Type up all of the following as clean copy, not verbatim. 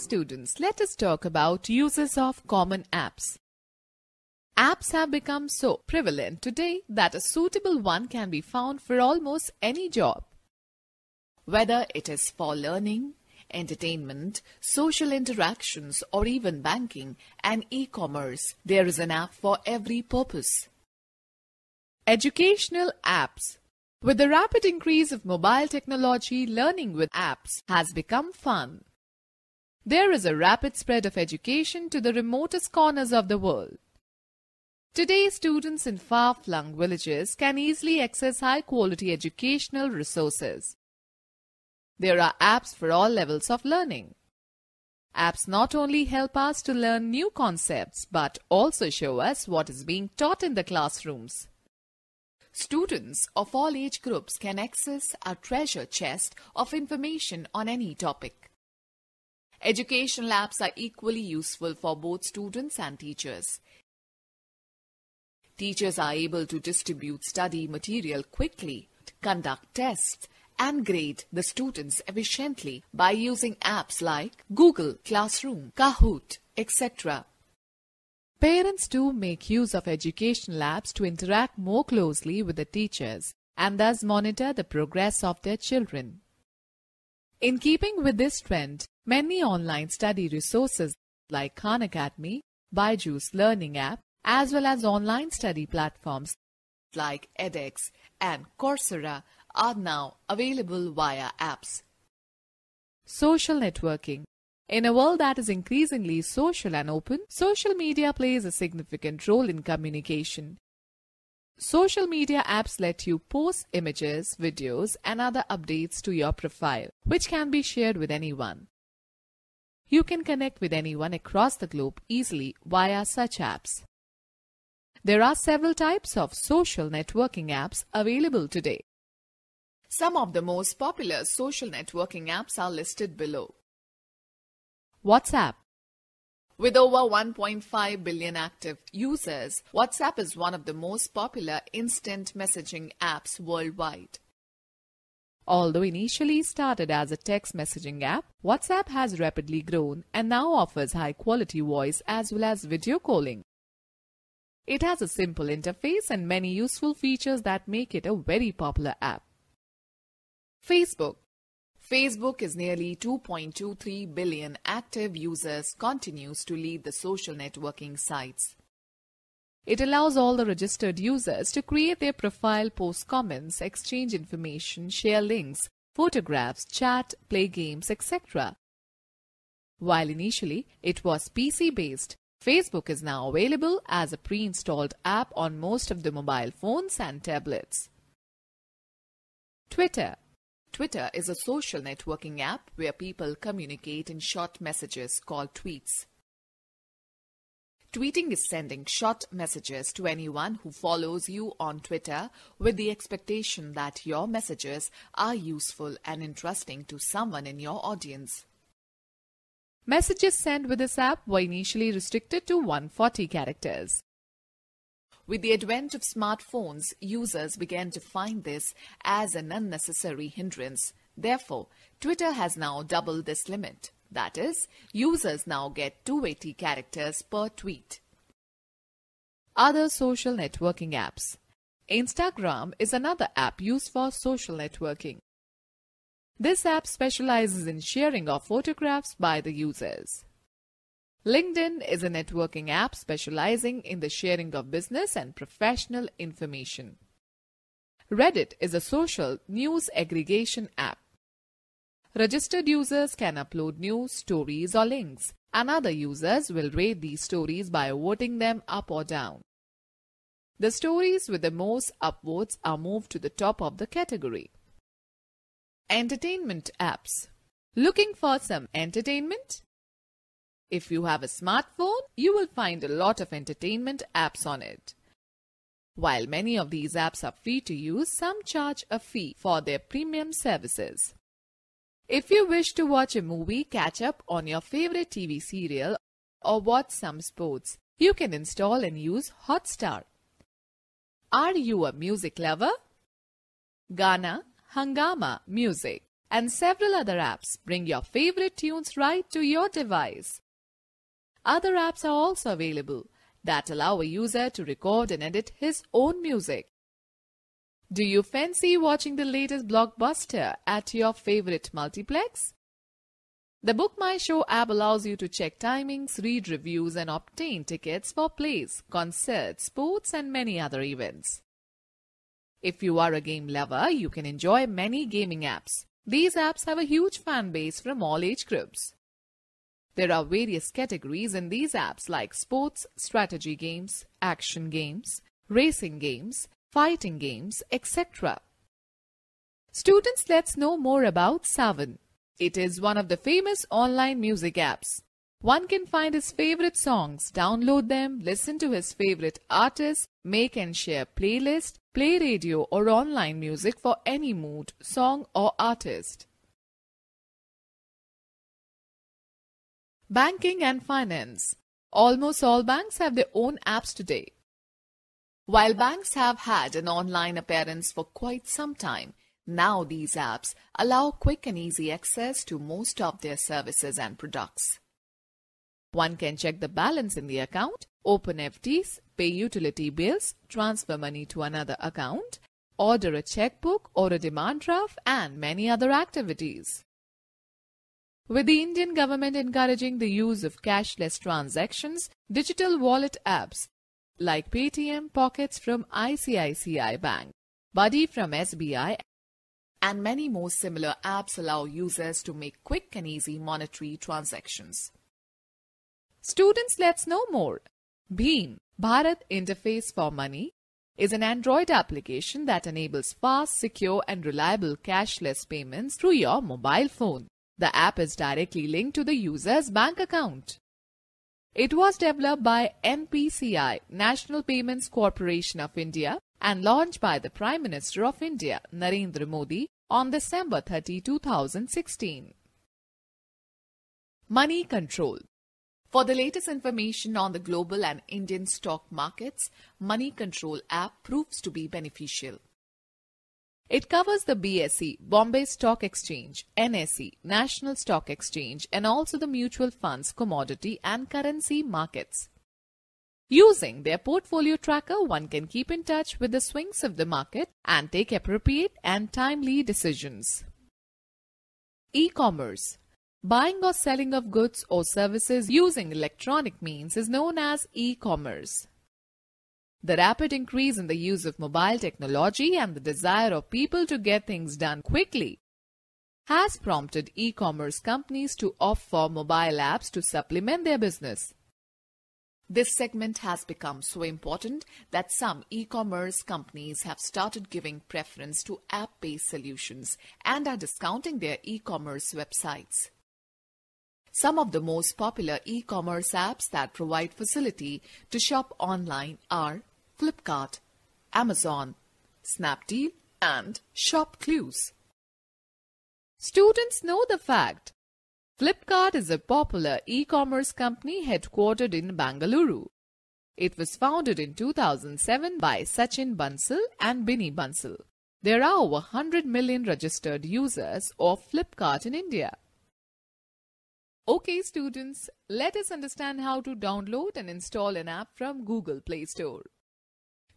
students, let us talk about uses of common apps. Apps have become so prevalent today that a suitable one can be found for almost any job. Whether it is for learning, entertainment, social interactions, or even banking and e-commerce, there is an app for every purpose. Educational apps. With the rapid increase of mobile technology, learning with apps has become fun. There is a rapid spread of education to the remotest corners of the world. Today, students in far-flung villages can easily access high-quality educational resources. There are apps for all levels of learning. Apps not only help us to learn new concepts, but also show us what is being taught in the classrooms. Students of all age groups can access a treasure chest of information on any topic. Educational apps are equally useful for both students and teachers. Teachers are able to distribute study material quickly, conduct tests, and grade the students efficiently by using apps like Google Classroom, Kahoot, etc. Parents too make use of educational apps to interact more closely with the teachers and thus monitor the progress of their children. In keeping with this trend, many online study resources like Khan Academy, Byju's Learning app, as well as online study platforms like edX and Coursera are now available via apps. Social networking. In a world that is increasingly social and open, social media plays a significant role in communication. Social media apps let you post images, videos, and other updates to your profile, which can be shared with anyone. You can connect with anyone across the globe easily via such apps. There are several types of social networking apps available today. Some of the most popular social networking apps are listed below. WhatsApp. With over 1.5 billion active users, WhatsApp is one of the most popular instant messaging apps worldwide. Although initially started as a text messaging app, WhatsApp has rapidly grown and now offers high-quality voice as well as video calling. It has a simple interface and many useful features that make it a very popular app. Facebook. Facebook is nearly 2.23 billion active users, continues to lead the social networking sites. It allows all the registered users to create their profile, post comments, exchange information, share links, photographs, chat, play games, etc. While initially it was PC-based, Facebook is now available as a pre-installed app on most of the mobile phones and tablets. Twitter. Twitter is a social networking app where people communicate in short messages called tweets. Tweeting is sending short messages to anyone who follows you on Twitter with the expectation that your messages are useful and interesting to someone in your audience. Messages sent with this app were initially restricted to 140 characters. With the advent of smartphones, users began to find this as an unnecessary hindrance. Therefore, Twitter has now doubled this limit. That is, users now get 280 characters per tweet. Other social networking apps. Instagram is another app used for social networking. This app specializes in sharing of photographs by the users. LinkedIn is a networking app specializing in the sharing of business and professional information. Reddit is a social news aggregation app. Registered users can upload news, stories, or links, and other users will rate these stories by voting them up or down. The stories with the most upvotes are moved to the top of the category. Entertainment apps. Looking for some entertainment? If you have a smartphone, you will find a lot of entertainment apps on it. While many of these apps are free to use, some charge a fee for their premium services. If you wish to watch a movie, catch up on your favorite TV serial, or watch some sports, you can install and use Hotstar. Are you a music lover? Gaana, Hungama Music. and several other apps bring your favorite tunes right to your device. Other apps are also available that allow a user to record and edit his own music. Do you fancy watching the latest blockbuster at your favorite multiplex? The Book My Show app allows you to check timings, read reviews, and obtain tickets for plays, concerts, sports, and many other events. If you are a game lover, you can enjoy many gaming apps. These apps have a huge fan base from all age groups. There are various categories in these apps like sports, strategy games, action games, racing games, fighting games, etc. Students, let's know more about Saavn. It is one of the famous online music apps. One can find his favorite songs, download them, listen to his favorite artists, make and share playlists, play radio or online music for any mood, song or artist. Banking and finance. Almost all banks have their own apps today. While banks have had an online appearance for quite some time, now these apps allow quick and easy access to most of their services and products. One can check the balance in the account, open FDs, pay utility bills, transfer money to another account, order a checkbook or a demand draft, and many other activities. With the Indian government encouraging the use of cashless transactions, digital wallet apps like Paytm, Pockets from ICICI Bank, Buddy from SBI, and many more similar apps allow users to make quick and easy monetary transactions. Students, let's know more. Bheem, Bharat Interface for Money, is an Android application that enables fast, secure, and reliable cashless payments through your mobile phone. The app is directly linked to the user's bank account. It was developed by NPCI, National Payments Corporation of India, and launched by the Prime Minister of India, Narendra Modi, on December 30, 2016. Money control. For the latest information on the global and Indian stock markets, Money Control app proves to be beneficial. It covers the BSE, Bombay Stock Exchange, NSE, National Stock Exchange, and also the mutual funds, commodity and currency markets. Using their portfolio tracker, one can keep in touch with the swings of the market and take appropriate and timely decisions. E-commerce. Buying or selling of goods or services using electronic means is known as e-commerce. The rapid increase in the use of mobile technology and the desire of people to get things done quickly has prompted e-commerce companies to opt for mobile apps to supplement their business. This segment has become so important that some e-commerce companies have started giving preference to app-based solutions and are discounting their e-commerce websites. Some of the most popular e-commerce apps that provide facility to shop online are Flipkart, Amazon, Snapdeal, and ShopClues. Students know the fact. Flipkart is a popular e-commerce company headquartered in Bangalore. It was founded in 2007 by Sachin Bansal and Binny Bansal. There are over 100 million registered users of Flipkart in India. Okay students, let us understand how to download and install an app from Google Play Store.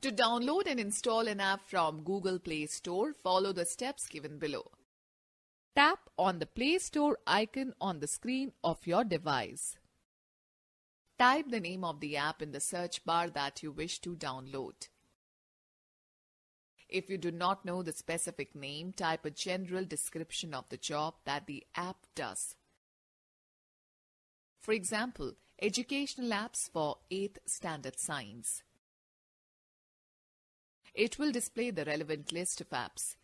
To download and install an app from Google Play Store, follow the steps given below. Tap on the Play Store icon on the screen of your device. Type the name of the app in the search bar that you wish to download. If you do not know the specific name, type a general description of the job that the app does. For example, educational apps for 8th standard science. It will display the relevant list of apps.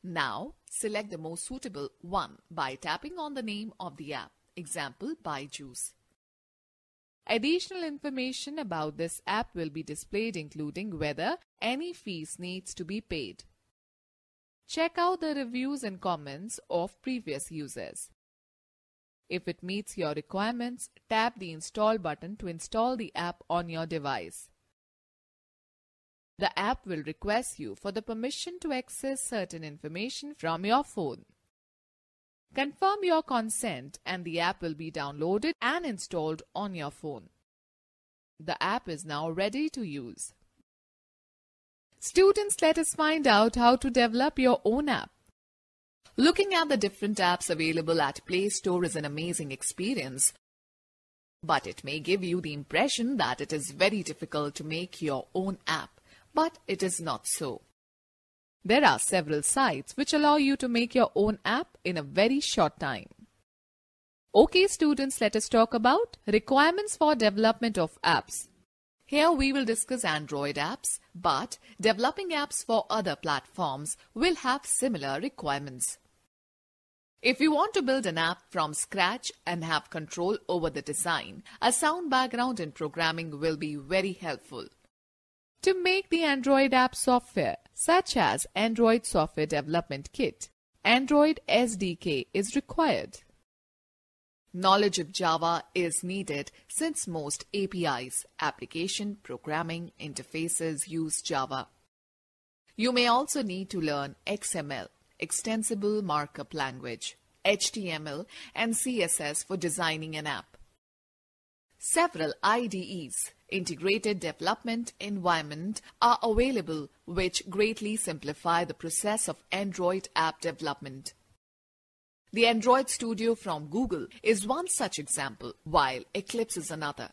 Now, select the most suitable one by tapping on the name of the app, example Byju's. Additional information about this app will be displayed, including whether any fees needs to be paid. Check out the reviews and comments of previous users. If it meets your requirements, tap the Install button to install the app on your device. The app will request you for the permission to access certain information from your phone. Confirm your consent and the app will be downloaded and installed on your phone. The app is now ready to use. Students, let us find out how to develop your own app. Looking at the different apps available at Play Store is an amazing experience, but it may give you the impression that it is very difficult to make your own app, but it is not so. There are several sites which allow you to make your own app in a very short time. Okay students, let us talk about requirements for development of apps. Here we will discuss Android apps, but developing apps for other platforms will have similar requirements. If you want to build an app from scratch and have control over the design, a sound background in programming will be very helpful. To make the Android app software, such as Android Software Development Kit, Android SDK is required. Knowledge of Java is needed since most APIs, application programming interfaces use Java. You may also need to learn XML, Extensible Markup Language, HTML and CSS for designing an app. Several IDEs, Integrated Development Environment, are available which greatly simplify the process of Android app development. The Android Studio from Google is one such example, while Eclipse is another.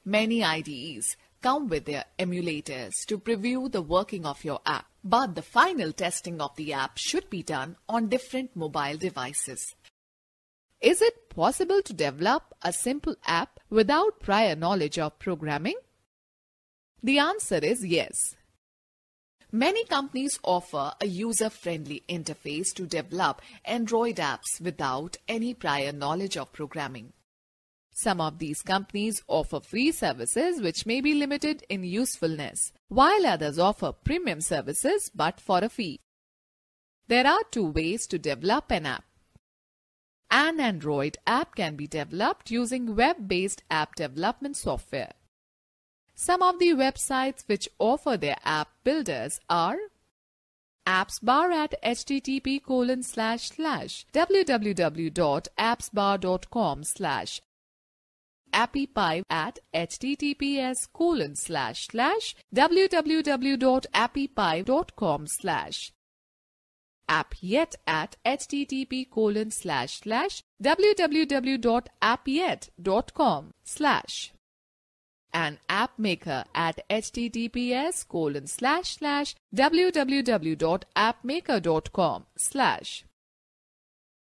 Many IDEs come with their emulators to preview the working of your app, but the final testing of the app should be done on different mobile devices. Is it possible to develop a simple app without prior knowledge of programming? The answer is yes. Many companies offer a user-friendly interface to develop Android apps without any prior knowledge of programming. Some of these companies offer free services which may be limited in usefulness, while others offer premium services but for a fee. There are two ways to develop an app. An Android app can be developed using web-based app development software. Some of the websites which offer their app builders are AppsBar at http://www.appsbar.com/, AppyPie at https://www.appypie.com/, AppYet at http://www.appyet.com/, and AppMaker at https://www.appmaker.com/.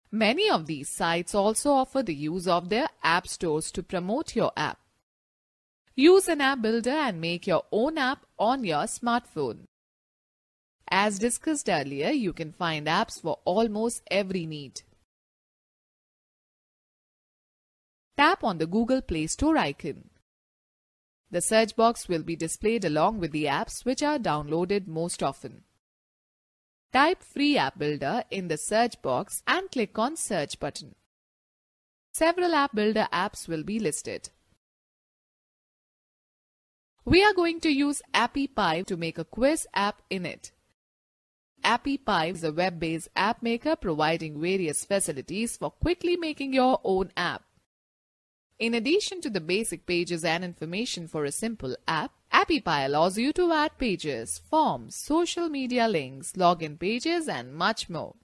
Many of these sites also offer the use of their app stores to promote your app. Use an app builder and make your own app on your smartphone. As discussed earlier, you can find apps for almost every need. Tap on the Google Play Store icon. The search box will be displayed along with the apps which are downloaded most often. Type Free App Builder in the search box and click on Search button. Several App Builder apps will be listed. We are going to use AppyPie to make a quiz app in it. AppyPie is a web-based app maker providing various facilities for quickly making your own app. In addition to the basic pages and information for a simple app, AppyPie allows you to add pages, forms, social media links, login pages and much more.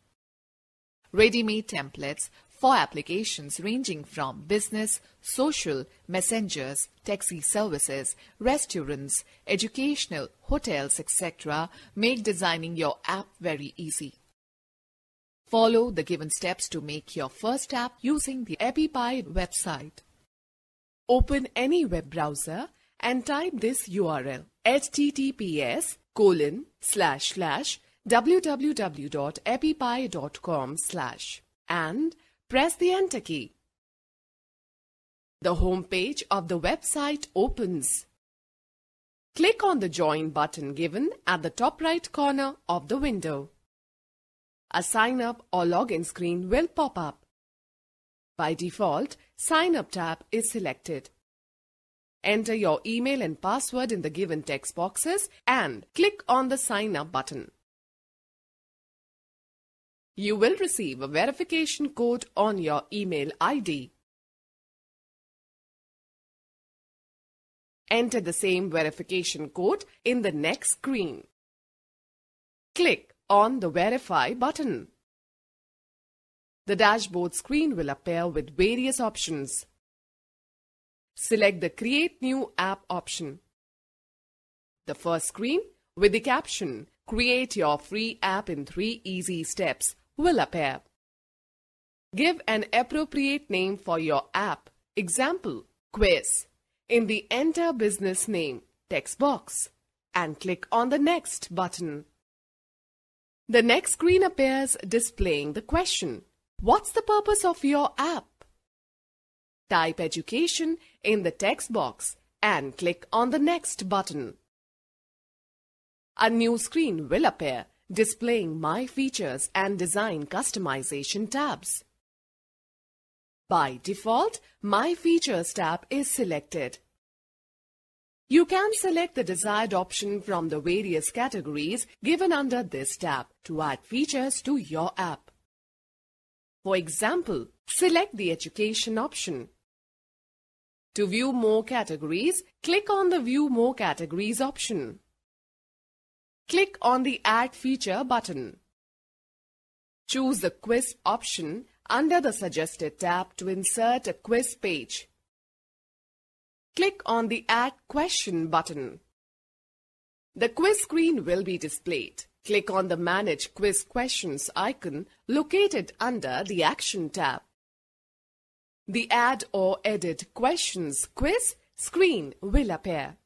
Ready-made templates for applications ranging from business, social, messengers, taxi services, restaurants, educational, hotels, etc. make designing your app very easy. Follow the given steps to make your first app using the AppyPie website. Open any web browser and type this URL https://www.appypie.com/ and press the Enter key. The home page of the website opens. Click on the Join button given at the top right corner of the window. A sign up or login screen will pop up. By default, Sign Up tab is selected. Enter your email and password in the given text boxes and click on the Sign Up button. You will receive a verification code on your email ID. Enter the same verification code in the next screen. Click on the Verify button. The dashboard screen will appear with various options. Select the Create New App option. The first screen with the caption "Create your free app in 3 easy steps" will appear. Give an appropriate name for your app. Example, Quiz, in the Enter Business Name text box and click on the Next button. The next screen appears displaying the question, "What's the purpose of your app?" Type Education in the text box and click on the Next button. A new screen will appear displaying My Features and Design Customization tabs. By default, My Features tab is selected. You can select the desired option from the various categories given under this tab to add features to your app. For example, select the Education option. To view more categories, click on the View More Categories option. Click on the Add Feature button. Choose the Quiz option under the Suggested tab to insert a quiz page. Click on the Add Question button. The quiz screen will be displayed. Click on the Manage Quiz Questions icon located under the Action tab. The Add or Edit Questions quiz screen will appear.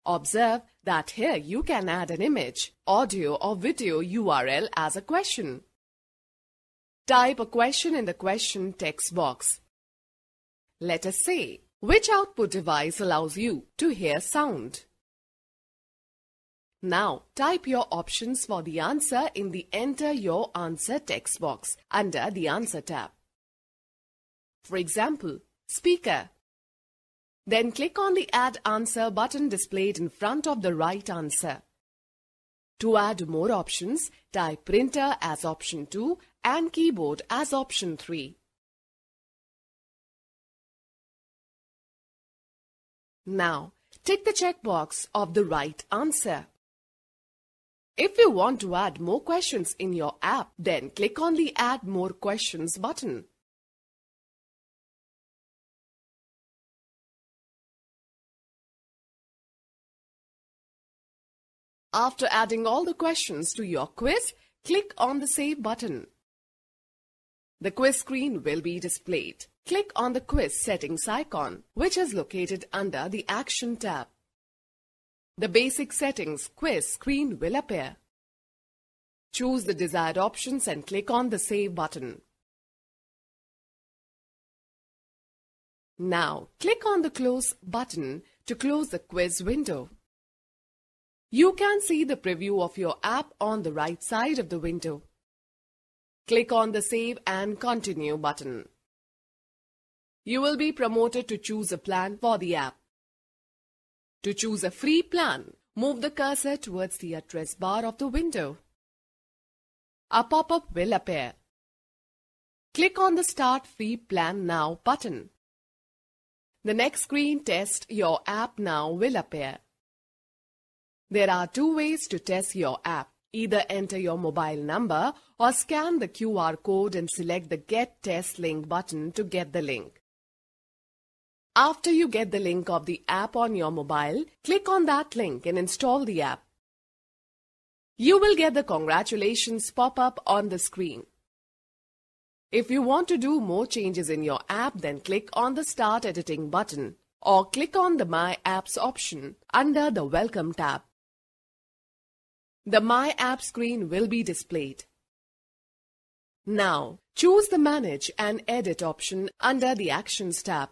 Observe that here you can add an image, audio or video URL as a question. Type a question in the question text box. Let us say, which output device allows you to hear sound? Now type your options for the answer in the Enter Your Answer text box under the Answer tab. For example, speaker. Then click on the Add Answer button displayed in front of the right answer. To add more options, type printer as option 2 and keyboard as option 3. Now, tick the checkbox of the right answer. If you want to add more questions in your app, then click on the Add More Questions button. After adding all the questions to your quiz, click on the Save button. The quiz screen will be displayed. Click on the Quiz Settings icon, which is located under the Action tab. The Basic Settings quiz screen will appear. Choose the desired options and click on the Save button. Now, click on the Close button to close the quiz window. You can see the preview of your app on the right side of the window. Click on the Save and Continue button. You will be promoted to choose a plan for the app. To choose a free plan, move the cursor towards the address bar of the window. A pop-up will appear. Click on the Start Free Plan Now button. The next screen Test Your App Now will appear. There are 2 ways to test your app. Either enter your mobile number or scan the QR code and select the Get Test Link button to get the link. After you get the link of the app on your mobile, click on that link and install the app. You will get the Congratulations pop-up on the screen. If you want to do more changes in your app, then click on the Start Editing button or click on the My Apps option under the Welcome tab. The My App screen will be displayed. Now, choose the Manage and Edit option under the Actions tab.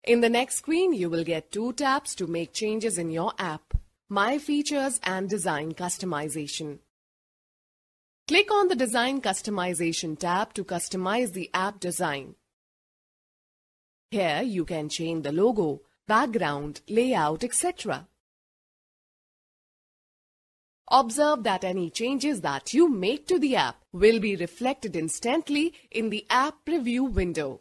In the next screen, you will get 2 tabs to make changes in your app: My Features and Design Customization. Click on the Design Customization tab to customize the app design. Here, you can change the logo, background, layout, etc. Observe that any changes that you make to the app will be reflected instantly in the app preview window.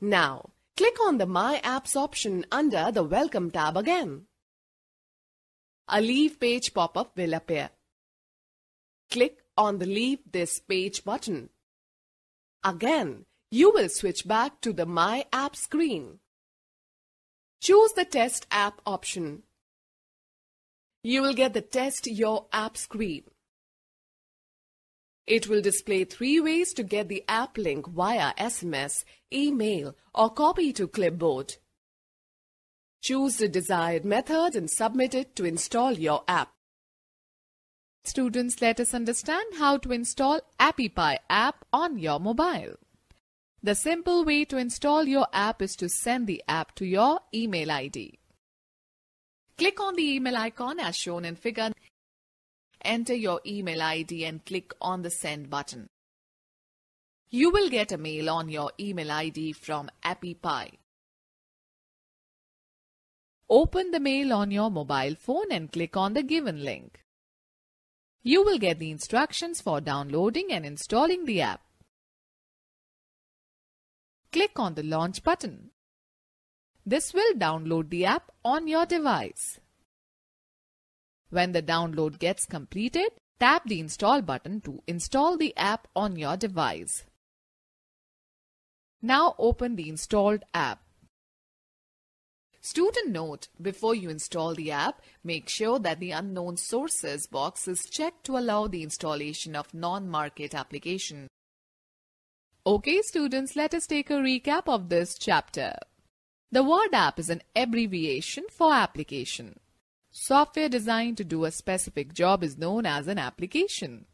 Now, click on the My Apps option under the Welcome tab again. A Leave Page pop-up will appear. Click on the Leave This Page button. Again, you will switch back to the My App screen. Choose the Test App option. You will get the Test Your App screen. It will display 3 ways to get the app link via SMS, email, or copy to clipboard. Choose the desired method and submit it to install your app. Students, let us understand how to install AppyPie app on your mobile. The simple way to install your app is to send the app to your email ID. Click on the email icon as shown in figure. Enter your email ID and click on the Send button. You will get a mail on your email ID from AppyPie. Open the mail on your mobile phone and click on the given link. You will get the instructions for downloading and installing the app. Click on the Launch button. This will download the app on your device. When the download gets completed, tap the Install button to install the app on your device. Now open the installed app. Student note, before you install the app, make sure that the Unknown Sources box is checked to allow the installation of non-market application. Okay students, let us take a recap of this chapter. The word app is an abbreviation for application. Software designed to do a specific job is known as an application.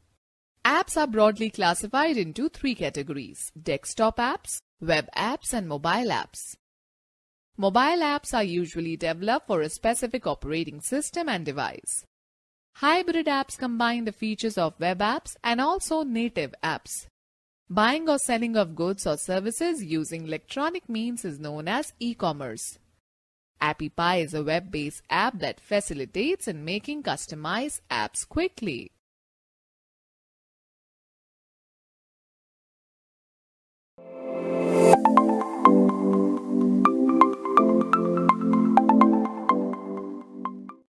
Apps are broadly classified into 3 categories: desktop apps, web apps, and mobile apps. Mobile apps are usually developed for a specific operating system and device. Hybrid apps combine the features of web apps and also native apps. Buying or selling of goods or services using electronic means is known as e-commerce. AppyPie is a web-based app that facilitates in making customized apps quickly.